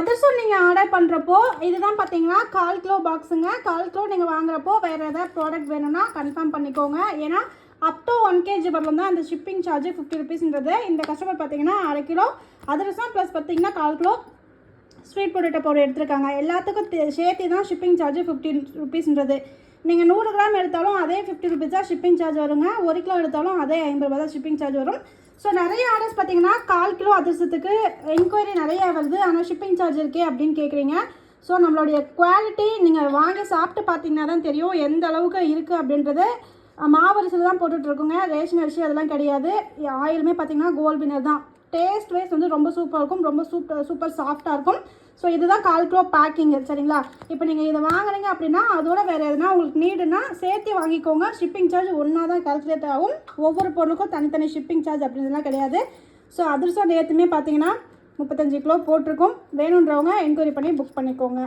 அதிரசம் நீங்கள் ஆர்டர் பண்ணுறப்போ இதுதான் பார்த்தீங்கன்னா 1/4 கிலோ பாக்ஸுங்க. 1/4 கிலோ நீங்கள் வாங்குறப்போ வேறு ஏதாவது ப்ராடக்ட் வேணும்னா கன்ஃபார்ம் பண்ணிக்கோங்க. ஏன்னா அப் டு 1 kg வரலும் தான் அந்த ஷிப்பிங் சார்ஜ் 50 ருபீஸ்ன்றது. இந்த கஸ்டமர் பார்த்தீங்கன்னா 1/2 கிலோ அதிரசம் ப்ளஸ் பார்த்தீங்கன்னா 1/4 கிலோ ஸ்வீட் பொட்டேட்டோ பவுடர் எடுத்துருக்காங்க. எல்லாத்துக்கும் சேர்த்து தான் ஷிப்பிங் சார்ஜ் 50 ருபீஸ்ன்றது. நீங்கள் 100 கிராம் எடுத்தாலும் அதே 50 ருபீஸ் தான் ஷிப்பிங் சார்ஜ் வருங்க. 1 கிலோ எடுத்தாலும் அதே 50 ரூபா தான் ஷிப்பிங் சார்ஜ் வரும். ஸோ நிறைய ஆர்டர்ஸ் பார்த்தீங்கன்னா 1/4 கிலோ அதிரசத்துக்கு என்கொயரி நிறையா வருது, ஆனால் ஷிப்பிங் சார்ஜ் இருக்கே அப்படின்னு கேட்குறீங்க. ஸோ நம்மளுடைய குவாலிட்டி நீங்கள் வாங்கி சாப்பிட்டு பார்த்தீங்கன்னா தான் தெரியும் எந்த அளவுக்கு இருக்குது அப்படின்றது. மாவரிசில் தான் போட்டுட்ருக்குங்க, ரேஷன் அரிசி அதெல்லாம் கிடையாது. ஆயிலுமே பார்த்தீங்கன்னா கோல்ட் வினர் தான். டேஸ்ட் வைஸ் வந்து ரொம்ப சூப்பராக இருக்கும், ரொம்ப சூப்பர் சாஃப்டாக இருக்கும். ஸோ இதுதான் 1/4 கிலோ பேக்கிங்கு சரிங்களா. இப்போ நீங்கள் இதை வாங்குறீங்க அப்படின்னா அதோட வேறு எதுனா உங்களுக்கு நீடுனா சேர்த்து வாங்கிக்கோங்க. ஷிப்பிங் சார்ஜ் ஒன்றா தான் கால்குலேட் ஆகும். ஒவ்வொரு பொருளுக்கும் தனித்தனி ஷிப்பிங் சார்ஜ் அப்படின்றதுலாம் கிடையாது. ஸோ அதிரசம் நேற்றுமே பார்த்தீங்கன்னா 35 கிலோ போட்டிருக்கோம். வேணுன்றவங்க என்கொயரி பண்ணி புக் பண்ணிக்கோங்க.